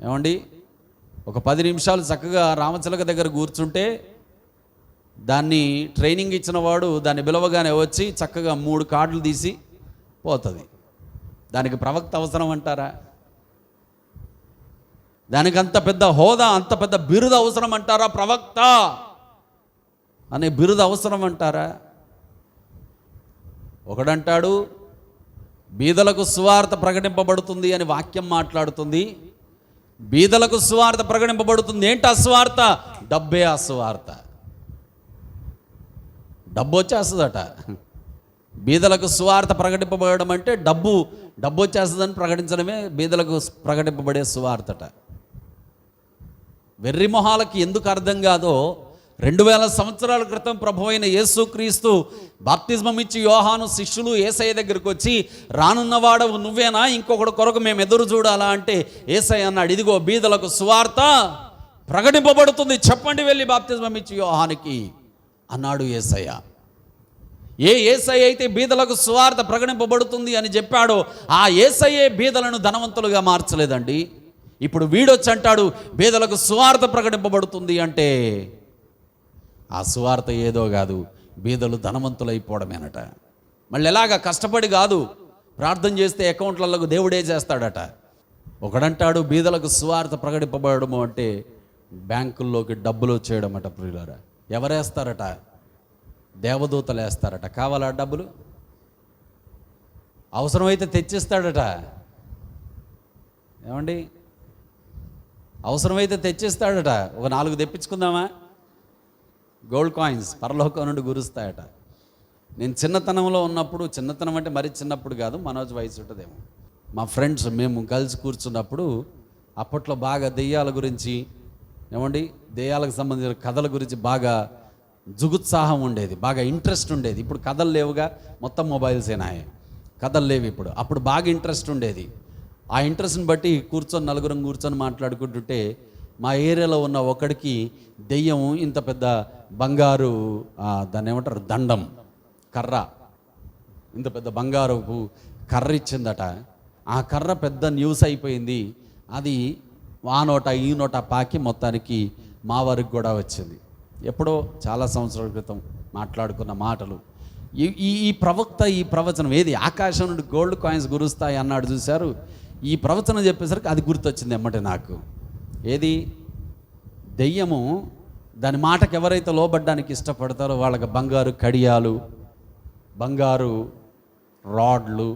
ఏమండి, ఒక 10 నిమిషాలు చక్కగా రామచిలక దగ్గర కూర్చుంటే దాన్ని ట్రైనింగ్ ఇచ్చిన వాడు దాన్ని పిలవగానే వచ్చి చక్కగా 3 కార్డులు తీసి పోతుంది. దానికి ప్రవక్త అవసరం అంటారా? దానికి అంత పెద్ద హోదా, అంత పెద్ద బిరుదు అవసరం అంటారా? ప్రవక్త అనే బిరుదు అవసరం అంటారా? ఒకడంటాడు, బీదలకు సువార్త ప్రకటింపబడుతుంది అని వాక్యం మాట్లాడుతుంది. బీదలకు సువార్త ప్రకటింపబడుతుంది. ఏంటి ఆ సువార్త? డబ్బే ఆ సువార్త. డబ్బు వచ్చేస్తుందట. బీదలకు సువార్త ప్రకటింపబడడం అంటే డబ్బు వచ్చేస్తుందని ప్రకటించడమే బీదలకు ప్రకటింపబడే సువార్తట. వెర్రి మొహాలకి ఎందుకు అర్థం కాదో, 2000 సంవత్సరాల క్రితం ప్రభువైన యేసుక్రీస్తు బాప్తిజమం ఇచ్చి యోహాను శిష్యులు యేసయ్య దగ్గరికి వచ్చి, రానున్నవాడవు నువ్వేనా, ఇంకొకటి కొరకు మేము ఎదురు చూడాలా అంటే యేసయ్య అన్నాడు, ఇదిగో బీదలకు సువార్త ప్రకటింపబడుతుంది, చెప్పండి వెళ్ళి బాప్తిజమం ఇచ్చి యోహానికి అన్నాడు యేసయ్య. ఏ యేసయ్య అయితే బీదలకు సువార్త ప్రకటింపబడుతుంది అని చెప్పాడో ఆ యేసయ్యే బీదలను ధనవంతులుగా మార్చలేదండి. ఇప్పుడు వీడొచ్చి అంటాడు బీదలకు సువార్త ప్రకటింపబడుతుంది అంటే ఆ సువార్త ఏదో కాదు, బీదలు ధనవంతులైపోవడమేనట. మళ్ళీ ఎలాగా? కష్టపడి కాదు, ప్రార్థన చేస్తే అకౌంట్లకు దేవుడే చేస్తాడట. ఒకడంటాడు బీదలకు సువార్త ప్రకటింపబడము అంటే బ్యాంకుల్లోకి డబ్బులు వచ్చేయడం అట. ప్రియులారా, ఎవరేస్తారట? దేవదూతలు వేస్తారట. కావాలా డబ్బులు? అవసరమైతే తెచ్చిస్తాడట. ఏమండి, అవసరమైతే తెచ్చిస్తాడట. ఒక 4 తెప్పించుకుందామా? గోల్డ్ కాయిన్స్ పరలోకం నుండి గురుస్తాయట. నేను చిన్నతనంలో ఉన్నప్పుడు, చిన్నతనం అంటే మరీ చిన్నప్పుడు కాదు, మనోజ్ వయసు ఉంటుందేమో, మా ఫ్రెండ్స్ మేము కలిసి కూర్చున్నప్పుడు అప్పట్లో బాగా దెయ్యాల గురించి, ఏమండి, దెయ్యాలకు సంబంధించిన కథల గురించి బాగా జుగుత్సాహం ఉండేది, బాగా ఇంట్రెస్ట్ ఉండేది. ఇప్పుడు కథలు లేవుగా, మొత్తం మొబైల్సేనాయి, కథలు లేవు ఇప్పుడు. అప్పుడు బాగా ఇంట్రెస్ట్ ఉండేది. ఆ ఇంట్రెస్ట్ని బట్టి నలుగురం కూర్చొని మాట్లాడుకుంటుంటే మా ఏరియాలో ఉన్న ఒకడికి దెయ్యం ఇంత పెద్ద బంగారు, దాన్ని ఏమంటారు, దండం, కర్ర, ఇంత పెద్ద బంగారపు కర్ర ఇచ్చిందట. ఆ కర్ర పెద్ద న్యూస్ అయిపోయింది. అది ఆ నోట ఈ నోట పాకి మొత్తానికి మా వారికి కూడా వచ్చింది. ఎప్పుడో చాలా సంవత్సరాల క్రితం మాట్లాడుకున్న మాటలు. ఈ ప్రవక్త ఈ ప్రవచనం ఏది? ఆకాశం నుండి గోల్డ్ కాయిన్స్ గురుస్తాయి అన్నాడు చూశారు. ఈ ప్రవచనం చెప్పేసరికి అది గుర్తొచ్చింది ఎమ్మటే నాకు. ఏది? దెయ్యము దాని మాటకు ఎవరైతే లోబడ్డానికి ఇష్టపడతారో వాళ్ళకి బంగారు కడియాలు, బంగారు రాడ్లు,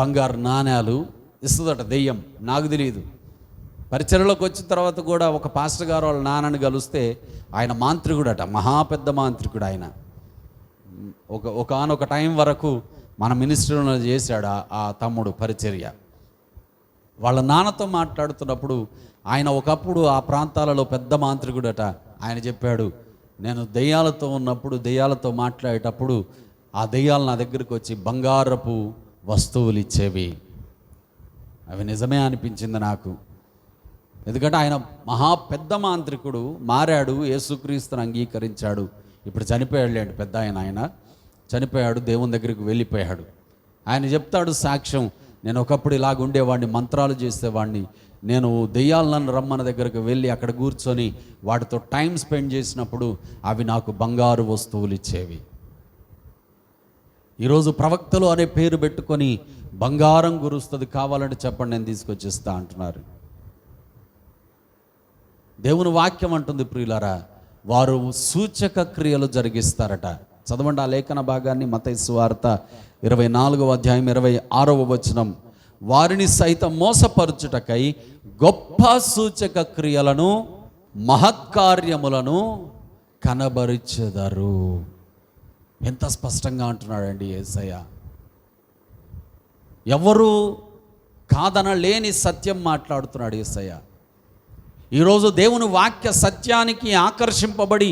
బంగారు నాణ్యాలు ఇస్తుందట దెయ్యం. నాకు తెలియదు. పరిచర్యలోకి వచ్చిన తర్వాత కూడా ఒక పాస్టర్ గారు వాళ్ళ నాన్నని కలిస్తే ఆయన మాంత్రికుడట, మహాపెద్ద మాంత్రికుడు ఆయన. ఒకనొక టైం వరకు మన మినిస్ట్రీలో చేశాడు ఆ తమ్ముడు పరిచర్య. వాళ్ళ నాన్నతో మాట్లాడుతున్నప్పుడు ఆయన ఒకప్పుడు ఆ ప్రాంతాలలో పెద్ద మాంత్రికుడట. ఆయన చెప్పాడు, నేను దెయ్యాలతో ఉన్నప్పుడు, దెయ్యాలతో మాట్లాడేటప్పుడు ఆ దెయ్యాలు నా దగ్గరికి వచ్చి బంగారపు వస్తువులు ఇచ్చేవి. అవి నిజమే అనిపించింది నాకు. ఎందుకంటే ఆయన మహా పెద్ద మాంత్రికుడు, మారాడు, యేసుక్రీస్తుని అంగీకరించాడు. ఇప్పుడు చనిపోయాడు పెద్ద ఆయన చనిపోయాడు, దేవుని దగ్గరికి వెళ్ళిపోయాడు. ఆయన చెప్తాడు సాక్ష్యం, నేను ఒకప్పుడు ఇలాగ ఉండేవాడిని, మంత్రాలు చేసేవాడిని. నేను దెయ్యాలను రమ్మన దగ్గరకు వెళ్ళి అక్కడ కూర్చొని వాటితో టైం స్పెండ్ చేసినప్పుడు అవి నాకు బంగారు వస్తువులు ఇచ్చేవి. ఈరోజు ప్రవక్తలు అనే పేరు పెట్టుకొని బంగారం కురుస్తుంది, కావాలంటే చెప్పండి నేను తీసుకొచ్చిస్తా అంటున్నారు. దేవుని వాక్యం అంటుంది ప్రియులారా, వారు సూచక క్రియలు జరిగిస్తారట. చదవండి ఆ లేఖన భాగాన్ని, మత్తయి సువార్త 24వ అధ్యాయం 26వ వచనం. వారిని సైతం మోసపరచుటకై గొప్ప సూచక క్రియలను మహత్కార్యములను కనబరిచెదరు. ఎంత స్పష్టంగా అంటున్నాడండి యేసయ్య. ఎవరు కాదనలేని సత్యం మాట్లాడుతున్నాడు యేసయ్య. ఈరోజు దేవుని వాక్య సత్యానికి ఆకర్షింపబడి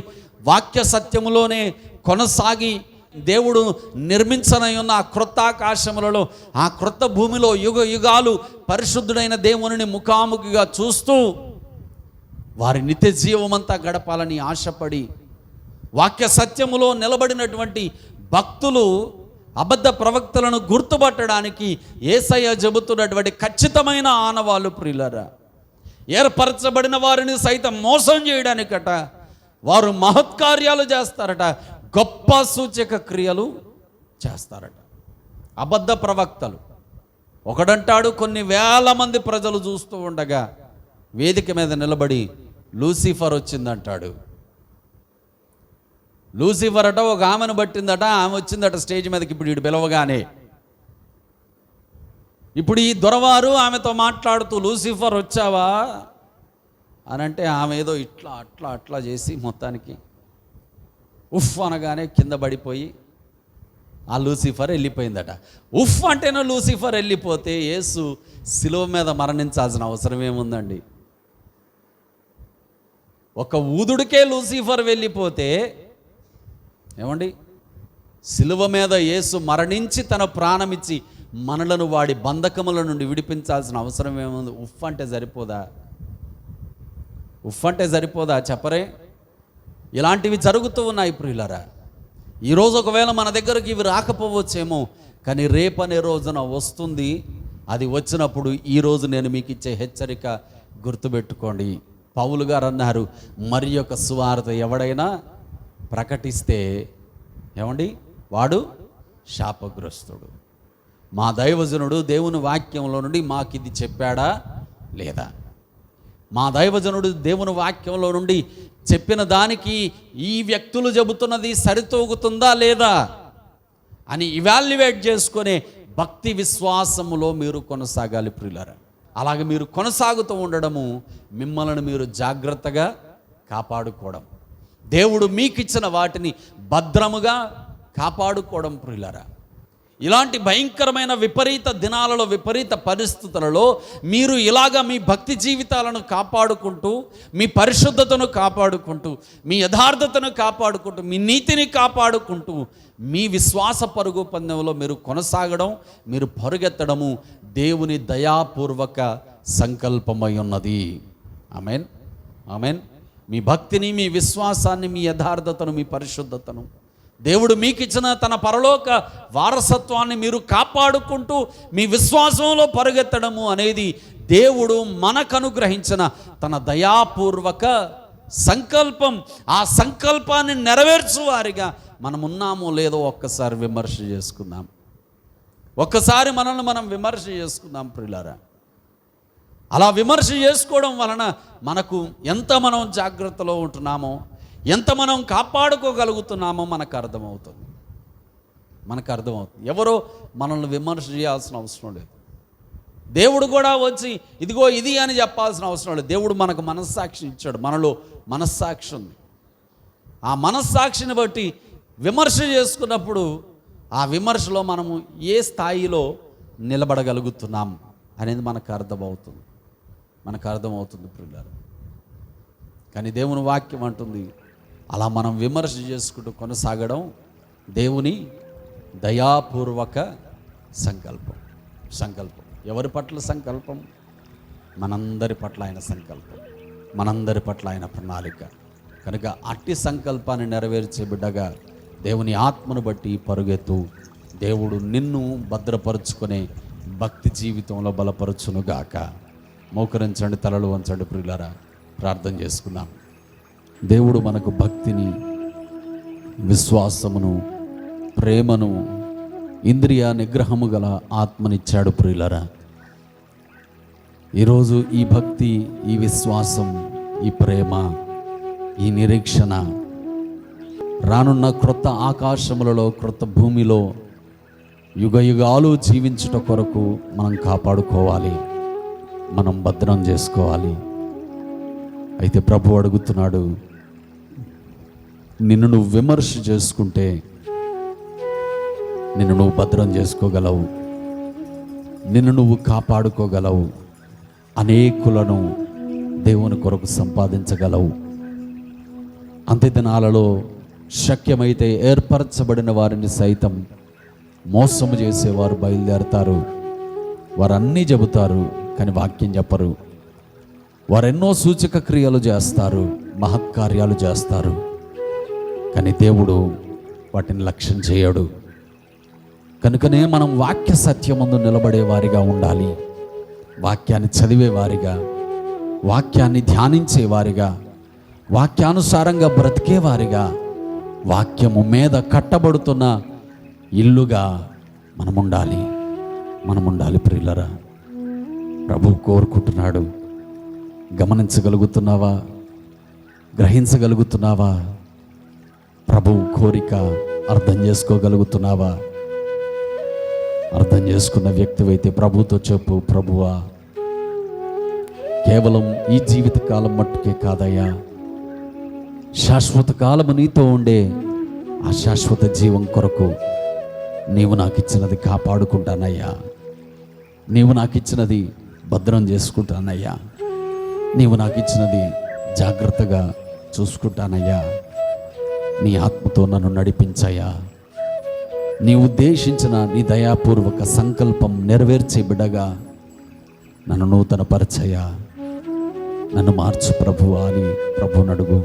వాక్య సత్యములోనే కొనసాగి దేవుడు నిర్మించనై ఉన్న ఆ క్రొత్త ఆకాశములలో, ఆ క్రొత్త భూమిలో యుగ యుగాలు పరిశుద్ధుడైన దేవుని ముఖాముఖిగా చూస్తూ వారి నిత్య జీవమంతా గడపాలని ఆశపడి వాక్య సత్యములో నిలబడినటువంటి భక్తులు అబద్ధ ప్రవక్తలను గుర్తుపట్టడానికి యేసయ్య చెబుతున్నటువంటి ఖచ్చితమైన ఆనవాళ్ళు ప్రియులారా. ఏర్పరచబడిన వారిని సైతం మోసం చేయడానికట వారు మహత్కార్యాలు చేస్తారట, గొప్ప సూచక క్రియలు చేస్తారట. అబద్ధ ప్రవక్తలు ఒకడంటాడు, కొన్ని వేల మంది ప్రజలు చూస్తూ ఉండగా వేదిక మీద నిలబడి లూసిఫర్ వచ్చిందంటాడు. లూసిఫర్ అట ఒక ఆమెను పట్టిందట, ఆమె వచ్చిందట స్టేజ్ మీదకి. ఇప్పుడు వీడు పిలవగానే ఇప్పుడు ఈ దొరవారు ఆమెతో మాట్లాడుతూ, లూసిఫర్ వచ్చావా అని అంటే ఆమె ఏదో ఇట్లా అట్లా అట్లా చేసి మొత్తానికి ఉఫ్ అనగానే కింద పడిపోయి ఆ లూసిఫర్ వెళ్ళిపోయిందట. ఉఫ్ అంటేనే లూసిఫర్ వెళ్ళిపోతే యేసు శిలువ మీద మరణించాల్సిన అవసరం ఏముందండి? ఒక ఊదుడికే లూసిఫర్ వెళ్ళిపోతే ఏమండి, శిలువ మీద యేసు మరణించి తన ప్రాణమిచ్చి మనలను వాడి బంధకముల నుండి విడిపించాల్సిన అవసరం ఏముంది? ఉఫ్ అంటే సరిపోదా? ఉఫ్ అంటే సరిపోదా? చెప్పరే. ఇలాంటివి జరుగుతూ ఉన్నాయి ప్రియులారా. ఈరోజు ఒకవేళ మన దగ్గరకు ఇవి రాకపోవచ్చేమో, కానీ రేపనే రోజున వస్తుంది. అది వచ్చినప్పుడు ఈరోజు నేను మీకు ఇచ్చే హెచ్చరిక గుర్తుపెట్టుకోండి. పౌలు గారు అన్నారు, మరి యొక్క సువార్త ఎవడైనా ప్రకటిస్తే ఏమండి వాడు శాపగ్రస్తుడు. మా దైవజనుడు దేవుని వాక్యంలో నుండి మాకు ఇది చెప్పాడా లేదా? మా దైవజనుడు దేవుని వాక్యంలో నుండి చెప్పిన దానికి ఈ వ్యక్తులు చెబుతున్నది సరితూగుతుందా లేదా అని ఇవాల్యుయేట్ చేసుకునే భక్తి విశ్వాసములో మీరు కొనసాగాలి ప్రియులారా. అలాగే మీరు కొనసాగుతూ ఉండడము మిమ్మల్ని మీరు జాగ్రత్తగా కాపాడుకోవడం, దేవుడు మీకు ఇచ్చిన వాటిని భద్రముగా కాపాడుకోవడం ప్రియులారా. ఇలాంటి భయంకరమైన విపరీత దినాలలో, విపరీత పరిస్థితులలో మీరు ఇలాగా మీ భక్తి జీవితాలను కాపాడుకుంటూ, మీ పరిశుద్ధతను కాపాడుకుంటూ, మీ యథార్థతను కాపాడుకుంటూ, మీ నీతిని కాపాడుకుంటూ మీ విశ్వాస పరుగు పందెంలో మీరు కొనసాగడం, మీరు పరుగెత్తడము దేవుని దయాపూర్వక సంకల్పమై ఉన్నది. Amen, amen. మీ భక్తిని, మీ విశ్వాసాన్ని, మీ యథార్థతను, మీ పరిశుద్ధతను, దేవుడు మీకు ఇచ్చిన తన పరలోక వారసత్వాన్ని మీరు కాపాడుకుంటూ మీ విశ్వాసంలో పరుగెత్తడము అనేది దేవుడు మనకు అనుగ్రహించిన తన దయాపూర్వక సంకల్పం. ఆ సంకల్పాన్ని నెరవేర్చువారిగా మనం ఉన్నామో లేదో ఒక్కసారి విమర్శ చేసుకుందాం. ఒక్కసారి మనల్ని మనం విమర్శ చేసుకుందాం ప్రియులారా. అలా విమర్శ చేసుకోవడం వలన మనకు ఎంత మనం జాగ్రత్తలో ఉంటున్నామో, ఎంత మనం కాపాడుకోగలుగుతున్నామో మనకు అర్థమవుతుంది. ఎవరో మనల్ని విమర్శ చేయాల్సిన అవసరం లేదు. దేవుడు కూడా వచ్చి ఇదిగో ఇది అని చెప్పాల్సిన అవసరం లేదు. దేవుడు మనకు మనస్సాక్షి ఇచ్చాడు. మనలో మనస్సాక్షి ఉంది. ఆ మనస్సాక్షిని బట్టి విమర్శ చేసుకున్నప్పుడు ఆ విమర్శలో మనము ఏ స్థాయిలో నిలబడగలుగుతున్నాం అనేది మనకు అర్థమవుతుంది ప్రియులారా. కానీ దేవుని వాక్యం అంటుంది, అలా మనం విమర్శ చేసుకుంటూ కొనసాగడం దేవుని దయాపూర్వక సంకల్పం. ఎవరి పట్ల సంకల్పం? మనందరి పట్ల ఆయన సంకల్పం, మనందరి పట్ల ఆయన ప్రణాళిక. కనుక అట్టి సంకల్పాన్ని నెరవేర్చే బిడ్డగా దేవుని ఆత్మను బట్టి పరుగెత్తు. దేవుడు నిన్ను భద్రపరుచుకునే భక్తి జీవితంలో బలపరచునుగాక. మోకరించండి, తలలు వంచండి ప్రియులారా, ప్రార్థన చేసుకుందాం. దేవుడు మనకు భక్తిని, విశ్వాసమును, ప్రేమను, ఇంద్రియ నిగ్రహము గల ఆత్మనిచ్చాడు ప్రియులారా. ఈరోజు ఈ భక్తి, ఈ విశ్వాసం, ఈ ప్రేమ, ఈ నిరీక్షణ రానున్న క్రొత్త ఆకాశములలో, క్రొత్త భూమిలో యుగయుగాలు జీవించుట కొరకు మనం కాపాడుకోవాలి, మనం భద్రం చేసుకోవాలి. అయితే ప్రభు అడుగుతున్నాడు, నిన్ను నువ్వు విమర్శ చేసుకుంటే నిన్ను నువ్వు భద్రం చేసుకోగలవు, నిన్ను నువ్వు కాపాడుకోగలవు, అనేకులను దేవుని కొరకు సంపాదించగలవు. అంత్య దినాలలో శక్యమైతే ఏర్పరచబడిన వారిని సైతం మోసము చేసేవారు బయలుదేరతారు. వారు అన్నీ చెబుతారు కానీ వాక్యం చెప్పరు. వారెన్నో సూచక క్రియలు చేస్తారు, మహత్కార్యాలు చేస్తారు, కానీ దేవుడు వాటిని లక్ష్యం చేయడు. కనుకనే మనం వాక్య సత్యమందు నిలబడే వారిగా ఉండాలి. వాక్యాన్ని చదివేవారిగా, వాక్యాన్ని ధ్యానించేవారిగా, వాక్యానుసారంగా బ్రతికేవారిగా, వాక్యము మీద కట్టబడుతున్న ఇల్లుగా మనముండాలి ప్రియులరా. ప్రభు కోరుకుంటున్నాడు. గమనించగలుగుతున్నావా? గ్రహించగలుగుతున్నావా? ప్రభు కోరిక అర్థం చేసుకోగలుగుతున్నావా? అర్థం చేసుకున్న వ్యక్తివైతే ప్రభుతో చెప్పు, ప్రభువా, కేవలం ఈ జీవిత కాలం మట్టుకే కాదయ్యా, శాశ్వత కాలము నీతో ఉండే ఆ శాశ్వత జీవం కొరకు నీవు నాకు ఇచ్చినది కాపాడుకుంటానయ్యా, నీవు నాకు ఇచ్చినది భద్రం చేసుకుంటానయ్యా, నీవు నాకు ఇచ్చినది జాగ్రత్తగా చూసుకుంటానయ్యా. నీ ఆత్మతో నన్ను నడిపించయ్యా. నీ ఉద్దేశించిన నీ దయాపూర్వక సంకల్పం నెరవేర్చే బిడ్డగా నన్ను నూతన పరిచయ, నన్ను మార్చు ప్రభువా అని ప్రభువుని అడుగు.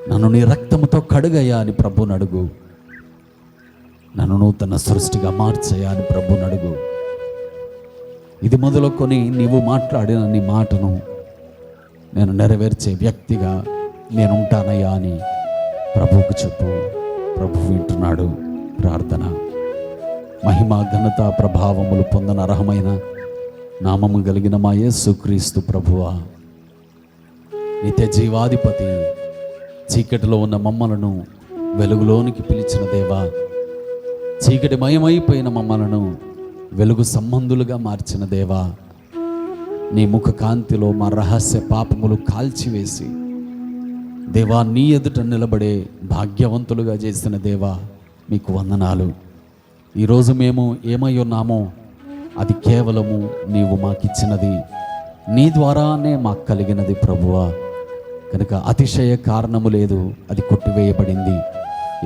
నన్ను నీ రక్తముతో కడుగయ్యా అని ప్రభువుని అడుగు. నన్ను నూతన సృష్టిగా మార్చయ్యా అని ప్రభువుని అడుగు. ఇది మొదలుకొని నీవు మాట్లాడిన నీ మాటను నేను నెరవేర్చే వ్యక్తిగా నేను ఉంటానయ్యా అని ప్రభువుకు చెప్పు. ప్రభు వింటున్నాడు. ప్రార్థన. మహిమ, ఘనత, ప్రభావములు పొందన అర్హమైన నామము కలిగిన మా యేసుక్రీస్తు ప్రభువా, నిత్య జీవాధిపతి, చీకటిలో ఉన్న మమ్మలను వెలుగులోనికి పిలిచిన దేవా, చీకటి మయమైపోయిన మమ్మలను వెలుగు సంబంధులుగా మార్చిన దేవా, నీ ముఖ కాంతిలో మా రహస్య పాపములు కాల్చివేసి దేవా నీ ఎదుట నిలబడే భాగ్యవంతులుగా చేసిన దేవా మీకు వందనాలు. ఈరోజు మేము ఏమై ఉన్నామో అది కేవలము నీవు మాకిచ్చినది, నీ ద్వారానే మాకు కలిగినది ప్రభువా. కనుక అతిశయ కారణము లేదు, అది కొట్టివేయబడింది.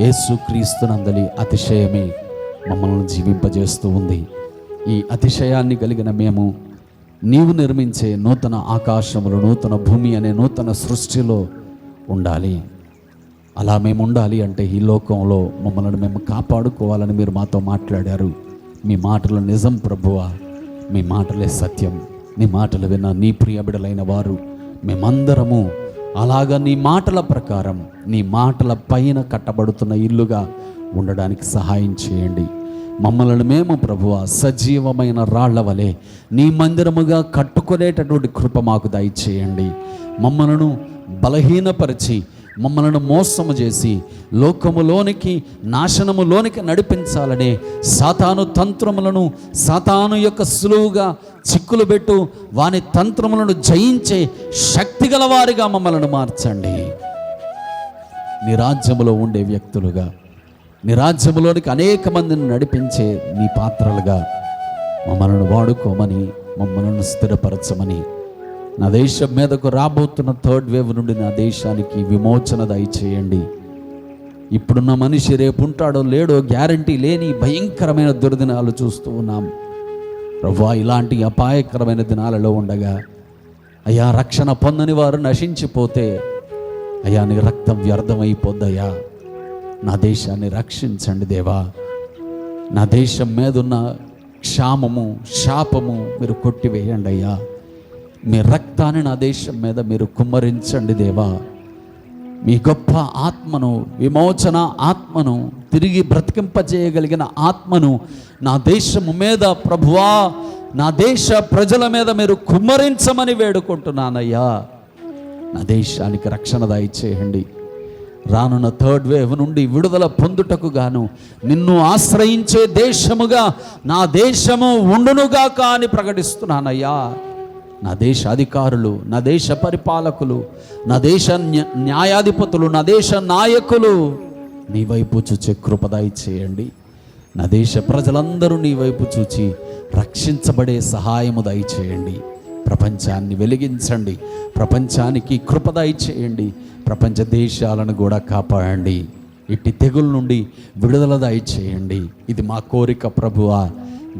యేసుక్రీస్తునందలి అతిశయమే మమ్మల్ని జీవింపజేస్తూ ఉంది. ఈ అతిశయాన్ని కలిగిన మేము నీవు నిర్మించే నూతన ఆకాశములు, నూతన భూమి అనే నూతన సృష్టిలో ఉండాలి. అలా మేము ఉండాలి అంటే ఈ లోకంలో మమ్మల్ని మేము కాపాడుకోవాలని మీరు మాతో మాట్లాడారు. మీ మాటలు నిజం ప్రభువా, మీ మాటలే సత్యం. నీ మాటలు విన్న నీ ప్రియబిడలైన వారు మేమందరము అలాగా నీ మాటల ప్రకారం, నీ మాటల పైన కట్టబడుతున్న ఇల్లుగా ఉండడానికి సహాయం చేయండి. మమ్మల్ని మేము ప్రభువా సజీవమైన రాళ్ల వలె నీ మందిరముగా కట్టుకునేటటువంటి కృప మాకు దయచేయండి. మమ్మలను బలహీనపరిచి, మమ్మలను మోసము చేసి లోకములోనికి, నాశనములోనికి నడిపించాలనే సాతాను తంత్రములను, సాతాను యొక్క సులువుగా చిక్కులు పెట్టు వాని తంత్రములను జయించే శక్తి గలవారిగా మమ్మల్ని మార్చండి. నీ రాజ్యములో ఉండే వ్యక్తులుగా, నీ రాజ్యములోనికి అనేక మందిని నడిపించే నీ పాత్రలుగా మమ్మల్ని వాడుకోమని, మమ్మల్ని స్థిరపరచమని, నా దేశం మీదకు రాబోతున్న థర్డ్ వేవ్ నుండి నా దేశానికి విమోచన దయచేయండి. ఇప్పుడున్న మనిషి రేపు ఉంటాడో లేడో గ్యారంటీ లేని భయంకరమైన దుర్దినాలు చూస్తూ ఉన్నాం. ప్రభువా, ఇలాంటి అపాయకరమైన దినాలలో ఉండగా అయ్యా, రక్షణ పొందని వారు నశించిపోతే అయ్యా, నీ రక్తం వ్యర్థమైపోద్దయ్యా. నా దేశాన్ని రక్షించండి దేవా. నా దేశం మీద ఉన్న క్షామము, శాపము మీరు కొట్టివేయండి అయ్యా. మీ రక్తాన్ని నా దేశం మీద మీరు కుమ్మరించండి దేవా. మీ గొప్ప ఆత్మను, విమోచన ఆత్మను, తిరిగి బ్రతికింపజేయగలిగిన ఆత్మను నా దేశము మీద ప్రభువా, నా దేశ ప్రజల మీద మీరు కుమ్మరించమని వేడుకుంటున్నానయ్యా. నా దేశానికి రక్షణ దయచేయండి. రానున్న థర్డ్ వేవ్ నుండి విడుదల పొందుటకు గాను నిన్ను ఆశ్రయించే దేశముగా నా దేశము ఉండునుగాక అని ప్రకటిస్తున్నానయ్యా. నా దేశ అధికారులు, నా దేశ పరిపాలకులు, నా దేశ న్యాయాధిపతులు, నా దేశ నాయకులు నీ వైపు చూచే కృప దయచేయండి. నా దేశ ప్రజలందరూ నీ వైపు చూచి రక్షించబడే సహాయము దయచేయండి. ప్రపంచాన్ని వెలిగించండి, ప్రపంచానికి కృప దయచేయండి, ప్రపంచ దేశాలను కూడా కాపాడండి. ఇట్టి తెగుల నుండి విడుదల దయచేయండి. ఇది మా కోరిక ప్రభువా.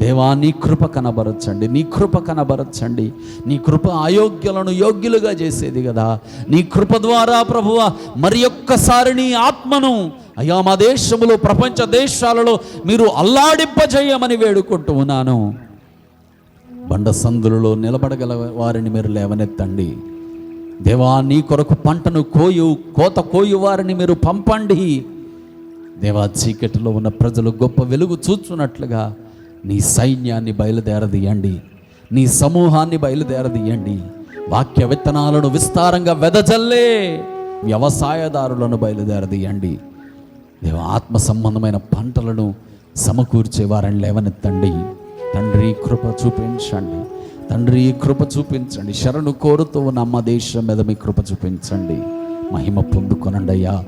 దేవా, నీ కృప కనబరచండి, నీ కృప కనబరచండి. నీ కృప అయోగ్యులను యోగ్యులుగా చేసేది కదా. నీ కృప ద్వారా ప్రభువా మరి ఒక్కసారి నీ ఆత్మను అయ్యా మా దేశములో, ప్రపంచ దేశాలలో మీరు అల్లాడింపజేయమని వేడుకుంటూ ఉన్నాను. బండ సందులలో నిలబడగల వారిని మీరు లేవనెత్తండి దేవా. నీ కొరకు పంటను కోత కోయు వారిని మీరు పంపండి దేవా. చీకటిలో ఉన్న ప్రజలు గొప్ప వెలుగు చూచున్నట్లుగా నీ సైన్యాన్ని బయలుదేరదీయండి, నీ సమూహాన్ని బయలుదేరదీయండి. వాక్య విత్తనాలను విస్తారంగా వెదజల్లే వ్యవసాయదారులను బయలుదేరదీయండి దేవా. ఆత్మ సంబంధమైన పంటలను సమకూర్చే వారిని లేవనెత్తండి తండ్రి. కృప చూపించండి తండ్రి, కృప చూపించండి. శరణు కోరుతూ ఉన్న అమ్మ దేశం మీద మీ కృప చూపించండి. మహిమ పొందుకొనండి అయ్యా.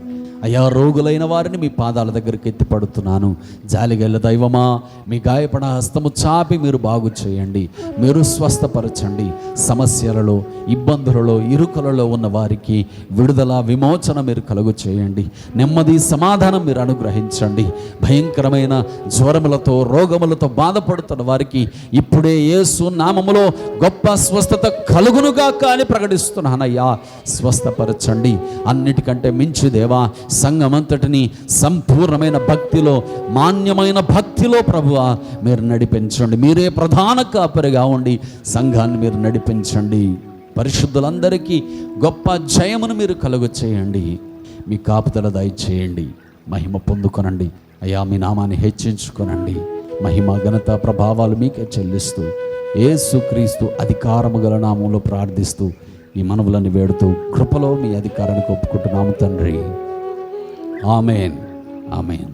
అయ్యా, రోగులైన వారిని మీ పాదాల దగ్గరికి ఎత్తిపడుతున్నాను. జాలిగల దైవమా, మీ గాయపడ హస్తము చాపి మీరు బాగు చేయండి, మీరు స్వస్థపరచండి. సమస్యలలో, ఇబ్బందులలో, ఇరుకులలో ఉన్న వారికి విడుదల, విమోచన మీరు కలుగు చేయండి. నెమ్మది, సమాధానం మీరు అనుగ్రహించండి. భయంకరమైన జ్వరములతో, రోగములతో బాధపడుతున్న వారికి ఇప్పుడే యేసు నామములో గొప్ప స్వస్థత కలుగునుగాక అని ప్రకటిస్తున్నానయ్యా. స్వస్థపరచండి. అన్నిటికంటే మించి దేవా, సంఘమంతటిని సంపూర్ణమైన భక్తిలో, మాన్యమైన భక్తిలో ప్రభువా మీరు నడిపించండి. మీరే ప్రధాన కాపరిగా ఉండి సంఘాన్ని మీరు నడిపించండి. పరిశుద్ధులందరికీ గొప్ప జయమును మీరు కలుగ చేయండి. మీ కాపుదల దయచేయండి. మహిమ పొందుకొనండి అయ్యా. మీ నామాన్ని హెచ్చించుకొనండి. మహిమ, ఘనత, ప్రభావాలు మీకే చెల్లిస్తూ యేసుక్రీస్తు అధికారము గల నామంలో ప్రార్థిస్తూ ఈ మనవులను వేడుతూ కృపలో మీ అధికారానికి ఒప్పుకుంటున్నాము తండ్రి. Amen, amen.